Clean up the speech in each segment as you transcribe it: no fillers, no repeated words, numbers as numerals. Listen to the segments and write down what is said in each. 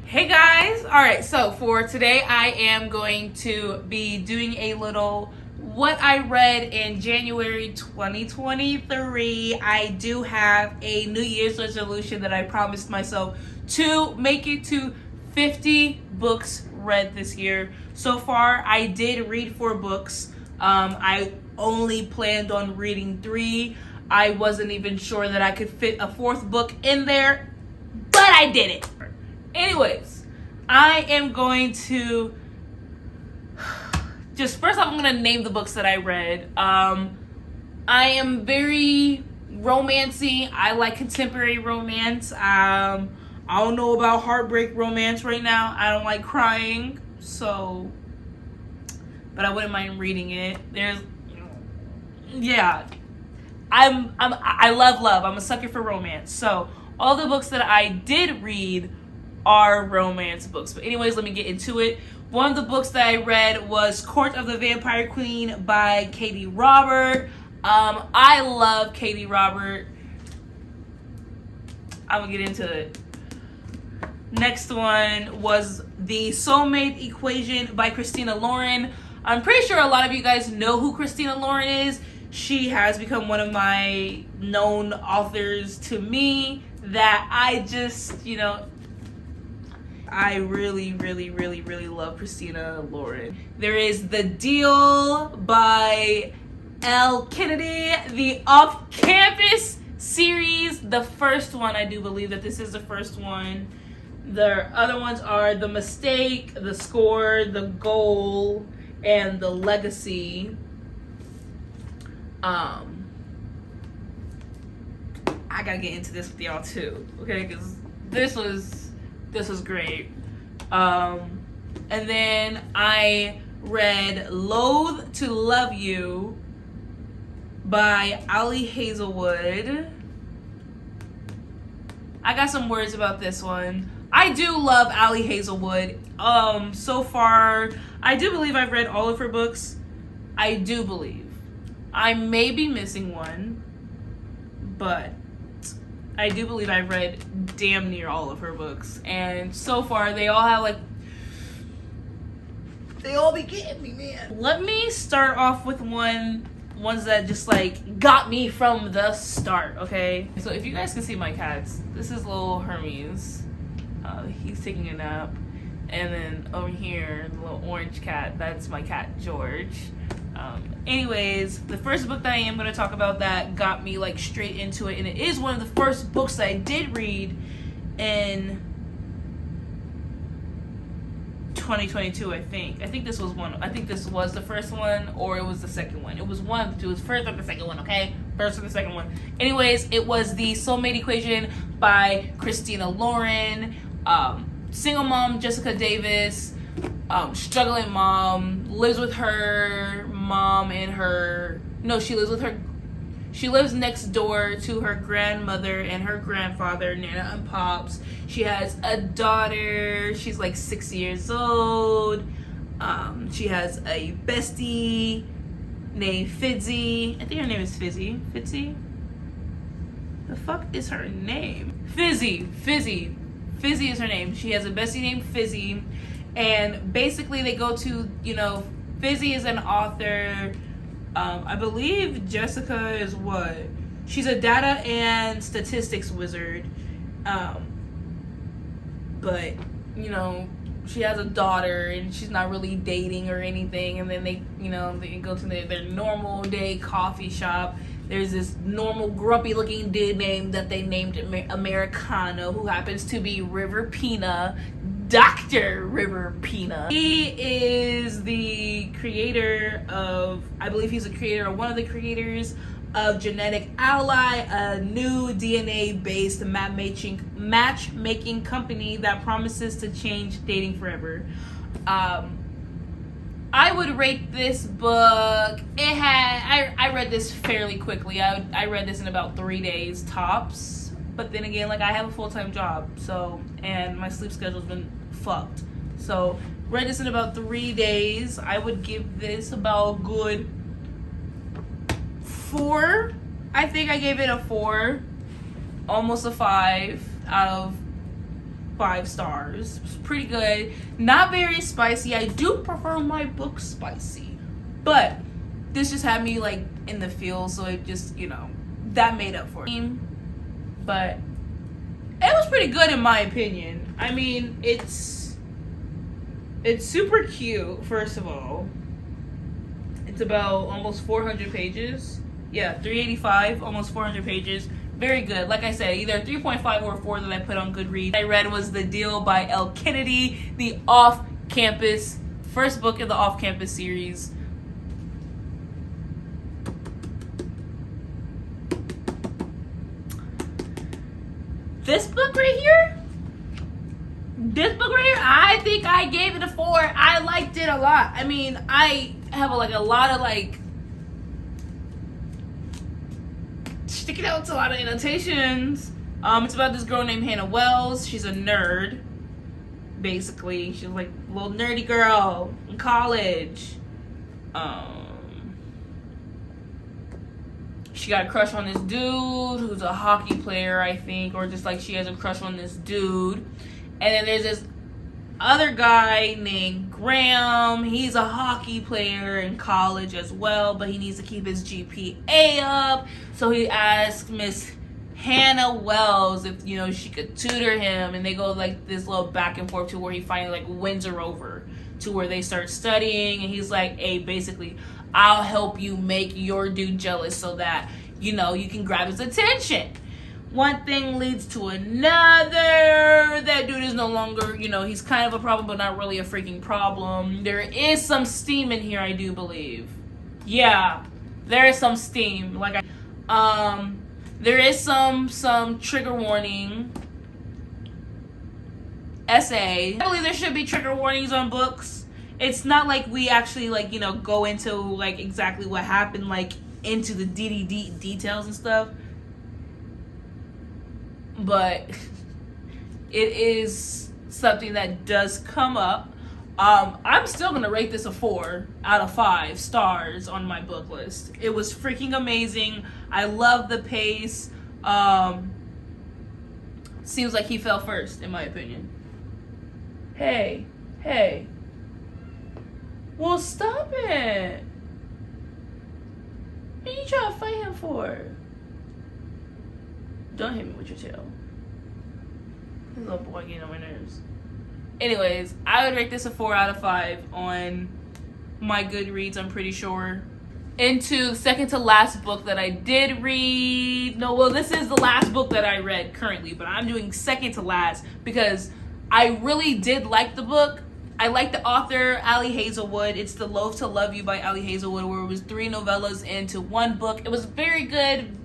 Hey guys! Alright, so for today I am going to be doing a little what I read in January 2023. I do have a New Year's resolution that I promised myself to make it to 50 books read this year. So far, I did read 4 books. I only planned on reading 3. I wasn't even sure that I could fit a 4th book in there, but I did it. Anyways, I am going to first off, I'm going to name the books that I read. I am very romancy. I like contemporary romance. I don't know about heartbreak romance right now. I don't like crying, but I wouldn't mind reading it. I love love. I'm a sucker for romance. So all the books that I did read are romance books. But anyways, let me get into it. One of the books that I read was Court of the Vampire Queen by Katee Robert. I love Katee Robert. I'm gonna get into it. Next one was The SoulMate Equation by Christina Lauren. I'm pretty sure a lot of you guys know who Christina Lauren is. She has become one of my known authors to me that I just, I really love Christina Lauren. There is The Deal by Elle, the Off-Campus series. The first one, I do believe that this is the first one. The other ones are The Mistake, The Score, The Goal, and The Legacy. I gotta get into this with y'all too, okay? Because this was great. And then I read Loathe to Love You by Hazelwood. I got some words about this one. I do love Hazelwood. So far, I do believe I've read all of her books. I do believe. I may be missing one, but I do believe I've read damn near all of her books. And so far, they all have they all be getting me, man. Let me start off with ones that just got me from the start, okay? So if you guys can see my cats, this is little Hermes. He's taking a nap. And then over here, the little orange cat, that's my cat, George. Anyways, the first book that I am going to talk about that got me straight into it, and it is one of the first books that I did read in 2022, I think. I think this was the first one, or it was the second one. It was one of the two. It was first or the second one, okay? First or the second one. Anyways, it was The SoulMate Equation by Christina Lauren. Single mom, Jessica Davis, struggling mom, lives with her mom and she lives next door to her grandmother and her grandfather, Nana and Pops. She has a daughter. She's 6 years old. She has a bestie named Fizzy. I think her name is Fizzy. Fizzy? The fuck is her name? Fizzy is her name. She has a bestie named Fizzy. And basically they go to, Fizzy is an author. I believe Jessica is what? She's a data and statistics wizard. But, she has a daughter and she's not really dating or anything. And then they go to their normal day coffee shop. There's this normal grumpy looking dude that they named Americano, who happens to be River Pina. Dr. River Pina. He is the creator of, I believe he's one of the creators of Genetic Ally, a new DNA-based matchmaking company that promises to change dating forever. I would rate this book, I read this fairly quickly. I read this in about 3 days tops. But then again, I have a full-time job, and my sleep schedule's been fucked. So, read this in about 3 days. I would give this about a good 4. I think I gave it a 4, almost a 5 out of 5 stars. It's pretty good. Not very spicy. I do prefer my books spicy. But this just had me like in the feel, so it just, you know, that made up for it. But it was pretty good in my opinion. I mean, it's super cute, first of all. It's about almost 400 pages. Yeah, 385, almost 400 pages. Very good. Like I said, either 3.5 or 4 that I put on Goodreads. I read was The Deal by Elle, the off-campus, first book in the off-campus series. This book right here, I think I gave it a 4. I liked it a lot. I mean, I have a lot of like sticking out to a lot of annotations. It's about this girl named Hannah Wells. She's a nerd, basically. She's like a little nerdy girl in college. She got a crush on this dude who's a hockey player, I think, or just like she has a crush on this dude. And then there's this other guy named Graham. He's a hockey player in college as well, but he needs to keep his GPA up. So he asks Miss Hannah Wells if, you know, she could tutor him, and they go like this little back and forth to where he finally like wins her over to where they start studying, and he's like, hey, basically, I'll help you make your dude jealous so that, you know, you can grab his attention. One thing leads to another. That dude is no longer, you know, he's kind of a problem, but not really a freaking problem. There is some steam in here, I do believe. Yeah, there is some steam. Like, there is some trigger warning. Essay. I believe there should be trigger warnings on books. It's not like we actually, like, you know, go into like exactly what happened, like into the details and stuff. But it is something that does come up. I'm still gonna rate this a 4 out of 5 stars on my book list. It was freaking amazing. I love the pace. Seems like he fell first, in my opinion. Hey. Well, stop it. What are you trying to fight him for? Don't hit me with your tail. This little boy getting on my nerves. Anyways, I would rate this a 4 out of 5 on my Goodreads, I'm pretty sure. Into the second to last book that I did read. No, well, this is the last book that I read currently, but I'm doing second to last because I really did like the book. I like the author, Elle Hazelwood. It's the Loathe to Love You by Elle Hazelwood, where it was 3 novellas into one book. It was very good,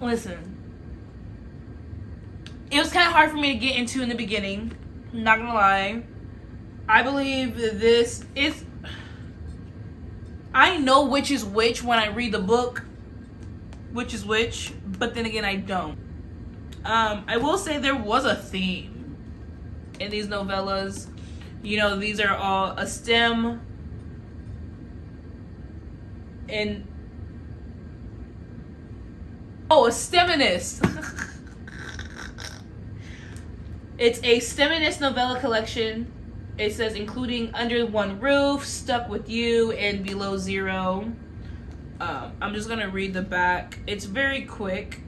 Listen. It was kind of hard for me to get into in the beginning. I'm not gonna lie. I believe that this is... I know which is which when I read the book. Which is which. But then again, I don't. I will say there was a theme in these novellas. You know, these are all a STEM and a STEMinist. It's a STEMinist novella collection. It says including Under One Roof, Stuck With You, and Below Zero. I'm just gonna read the back. It's very quick.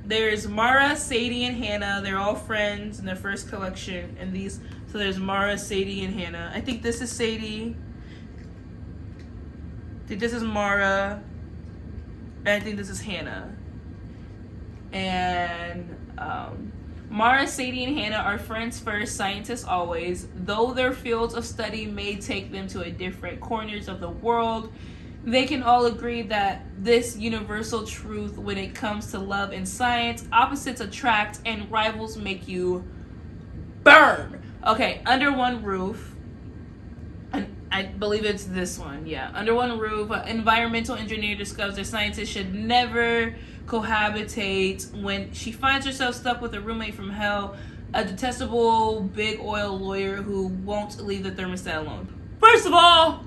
There's Mara, Sadie, and Hannah. They're all friends in their first collection. And these, so there's Mara, Sadie, and Hannah. I think this is Sadie. I think this is Mara. And I think this is Hannah. And Mara, Sadie, and Hannah are friends first, scientists always. Though their fields of study may take them to a different corners of the world, they can all agree that this universal truth when it comes to love and science: opposites attract and rivals make you burn. Okay, Under One Roof. And I believe it's this one. Yeah, Under One Roof. An environmental engineer discovers that scientists should never cohabitate when she finds herself stuck with a roommate from hell, a detestable big oil lawyer who won't leave the thermostat alone. First of all,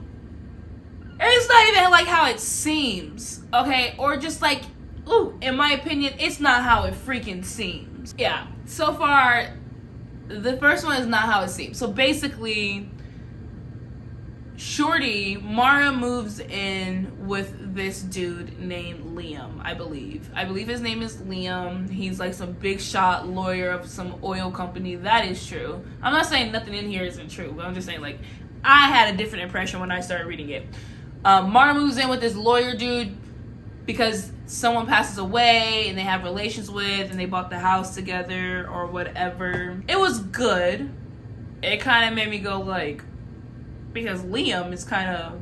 it's not even like how it seems, okay? Or just like, ooh, in my opinion, it's not how it freaking seems. Yeah, so far, the first one is not how it seems. So basically, Shorty, Mara moves in with this dude named Liam, I believe. I believe his name is Liam. He's like some big shot lawyer of some oil company. That is true. I'm not saying nothing in here isn't true, but I'm just saying, like, I had a different impression when I started reading it. Mara moves in with this lawyer dude because someone passes away and they have relations with, and they bought the house together or whatever. It was good. It kind of made me go, like, because Liam is kind of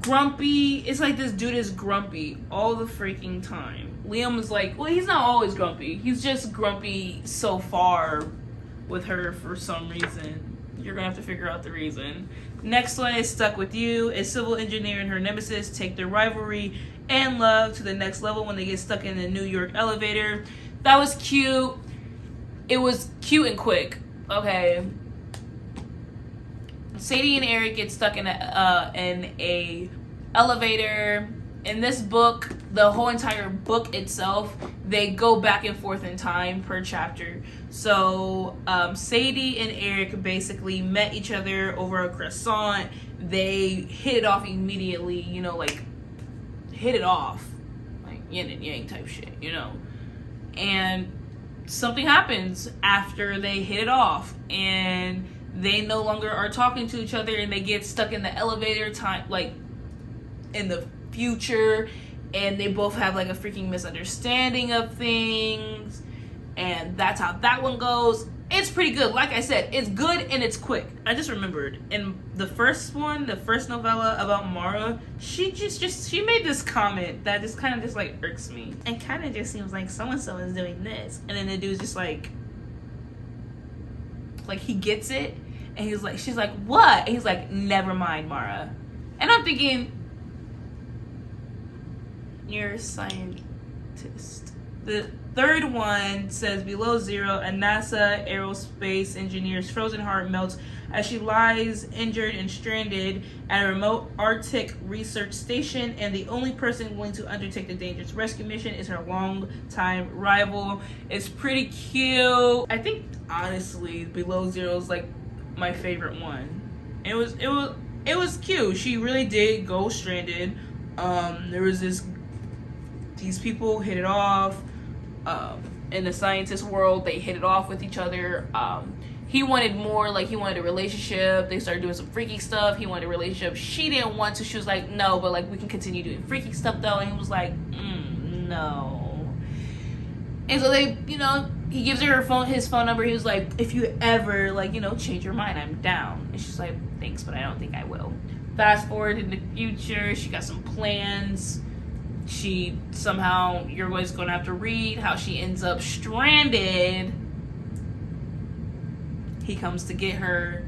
grumpy. It's like this dude is grumpy all the freaking time. Liam is like, well, he's not always grumpy. He's just grumpy so far with her for some reason. You're gonna have to figure out the reason. Next one is Stuck With You. A civil engineer and her nemesis take their rivalry and love to the next level when they get stuck in the New York elevator. That was cute. It was cute and quick. Okay. Sadie and Eric get stuck in a elevator. In this book, the whole entire book itself, they go back and forth in time per chapter. So Sadie and Eric basically met each other over a croissant. They hit it off immediately, you know, like hit it off, like yin and yang type shit, you know. And something happens after they hit it off, and they no longer are talking to each other, and they get stuck in the elevator time, like in the future, and they both have like a freaking misunderstanding of things, and that's how that one goes. It's pretty good. Like I said, it's good and it's quick. I just remembered in the first one, the first novella about Mara, she made this comment that just kind of just like irks me. It kind of just seems like so-and-so is doing this, and then the dude's just like he gets it, and he's like, she's like, what? And he's like, never mind, Mara. And I'm thinking, you're a scientist. The third one says, below zero, a NASA aerospace engineer's frozen heart melts as she lies injured and stranded at a remote Arctic research station, and the only person willing to undertake the dangerous rescue mission is her longtime rival. It's pretty cute. I think honestly, Below Zero is like my favorite one. It was cute. She really did go stranded. There was these people hit it off. In the scientist world, they hit it off with each other. He wanted more, like he wanted a relationship. They started doing some freaky stuff. He wanted a relationship. She didn't want to. She was like, no, but like we can continue doing freaky stuff though. And he was like, no. And so they, you know, he gives her his phone number. He was like, if you ever like, you know, change your mind, I'm down. And she's like, thanks, but I don't think I will. Fast forward in the future, she got some plans. She somehow, you're always going to have to read how she ends up stranded. He comes to get her.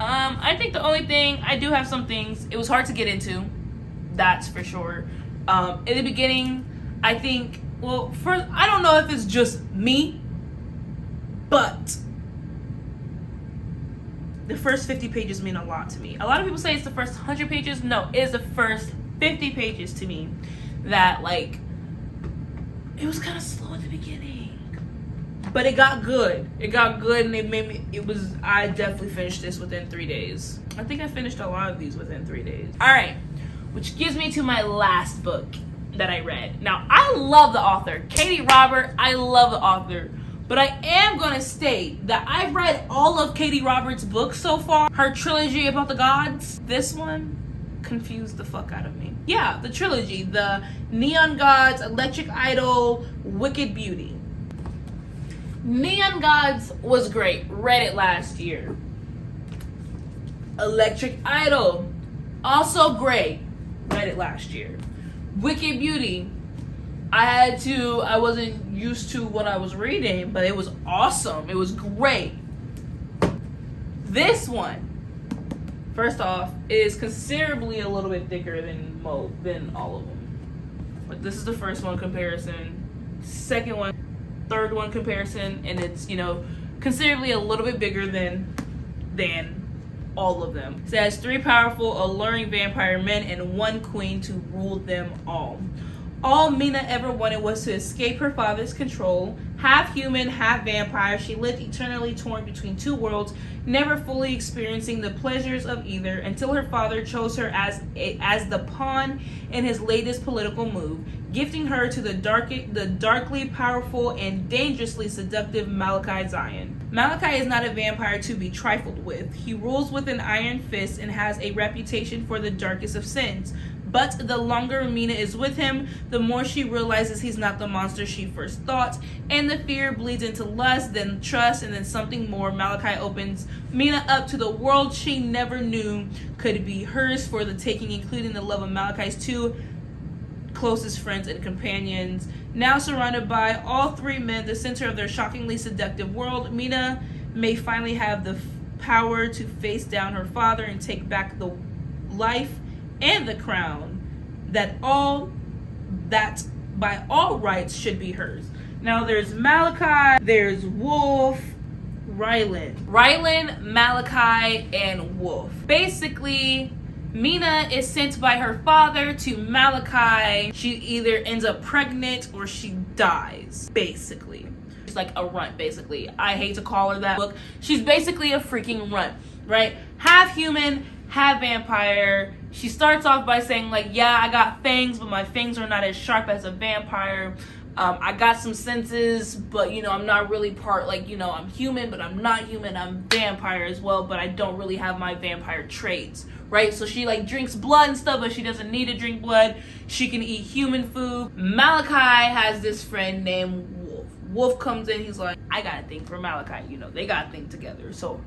I think the only thing, I do have some things, it was hard to get into. That's for sure. In the beginning, I think, well, first, I don't know if it's just me, but the first 50 pages mean a lot to me. A lot of people say it's the first 100 pages. No, it is the first 50 pages to me that, like, it was kind of slow at the beginning. But it got good. It got good, and I definitely finished this within 3 days. I think I finished a lot of these within 3 days. All right, which gives me to my last book that I read. Now, I love the author. Katee Robert, I love the author. But I am going to state that I've read all of Katee Roberts' books so far. Her trilogy about the gods. This one confused the fuck out of me. Yeah, the trilogy. The Neon Gods, Electric Idol, Wicked Beauty. Neon Gods was great. Read it last year. Electric Idol, also great. Read it last year. Wicked Beauty, I wasn't used to what I was reading, but it was awesome. It was great. This one, first off, is considerably a little bit thicker than all of them. But this is the first one comparison. Second one, third one comparison, and it's, you know, considerably a little bit bigger than all of them. It says 3 powerful, alluring vampire men and 1 queen to rule them all. All Mina ever wanted was to escape her father's control. Half human, half vampire, she lived eternally torn between two worlds, never fully experiencing the pleasures of either, until her father chose her as the pawn in his latest political move, gifting her to the darkly powerful and dangerously seductive Malachi Zion. Malachi is not a vampire to be trifled with. He rules with an iron fist and has a reputation for the darkest of sins. But the longer Mina is with him, the more she realizes he's not the monster she first thought, and the fear bleeds into lust, then trust, and then something more. Malachi opens Mina up to the world she never knew could be hers for the taking, including the love of Malachi's two closest friends and companions. Now surrounded by all three men, the center of their shockingly seductive world, Mina may finally have the power to face down her father and take back the life and the crown that by all rights should be hers. Now there's Malachi, there's Wolf, Rylan, Malachi, and Wolf. Basically, Mina is sent by her father to Malachi. She either ends up pregnant or she dies, basically. She's like a runt, basically. I hate to call her that. Look, she's basically a freaking runt, right? Half human, half vampire. She starts off by saying, like, yeah, I got fangs, but my fangs are not as sharp as a vampire. I got some senses, but, I'm not really part, I'm human, but I'm not human. I'm vampire as well, but I don't really have my vampire traits, right? So she, drinks blood and stuff, but she doesn't need to drink blood. She can eat human food. Malachi has this friend named Wolf. Wolf comes in, he's like, I got a thing for Malachi. They got a thing together. So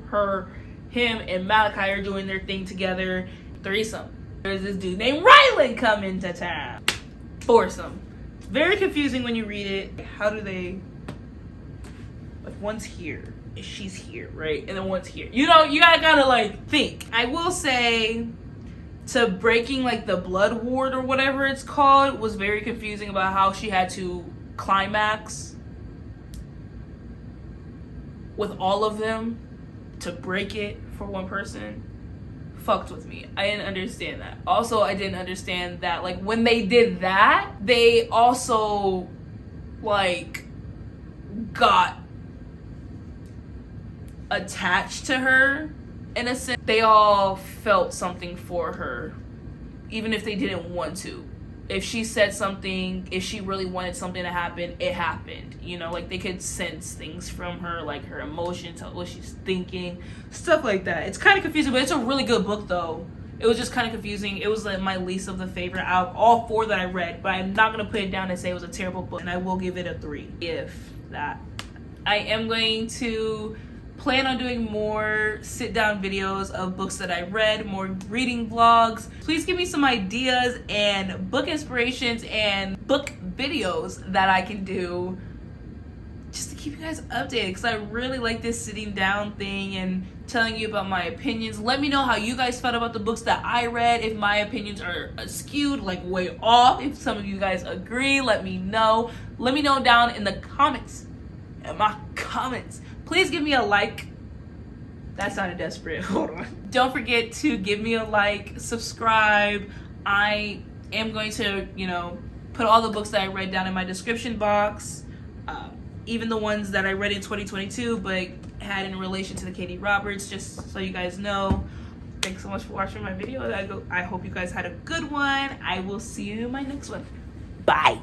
him and Malachi are doing their thing together. Threesome. There's this dude named Rylan coming to town. Foursome. It's very confusing when you read it. How do they... one's here. She's here, right? And then one's here. You gotta kind of, think. I will say, to breaking, the blood ward or whatever it's called, was very confusing about how she had to climax with all of them to break it for one person. Fucked with me. I didn't understand that. Also, I didn't understand that when they did that, they also got attached to her in a sense. They all felt something for her, even if they didn't want to. If she said something, if she really wanted something to happen, it happened. They could sense things from her, her emotions, what she's thinking, stuff like that. It's kind of confusing, but it's a really good book, though. It was just kind of confusing. It was my least of the favorite out of all four that I read, but I'm not going to put it down and say it was a terrible book, and I will give it a 3, if that. I am going to plan on doing more sit-down videos of books that I read, more reading vlogs. Please give me some ideas and book inspirations and book videos that I can do just to keep you guys updated, because I really like this sitting down thing and telling you about my opinions. Let me know how you guys felt about the books that I read, if my opinions are skewed, way off. If some of you guys agree, let me know. Let me know down in the comments. In my comments. Please give me a like. That sounded desperate. Hold on. Don't forget to give me a like, subscribe. I am going to, put all the books that I read down in my description box. Even the ones that I read in 2022, but had in relation to the Katee Roberts, just so you guys know. Thanks so much for watching my video. I hope you guys had a good one. I will see you in my next one. Bye.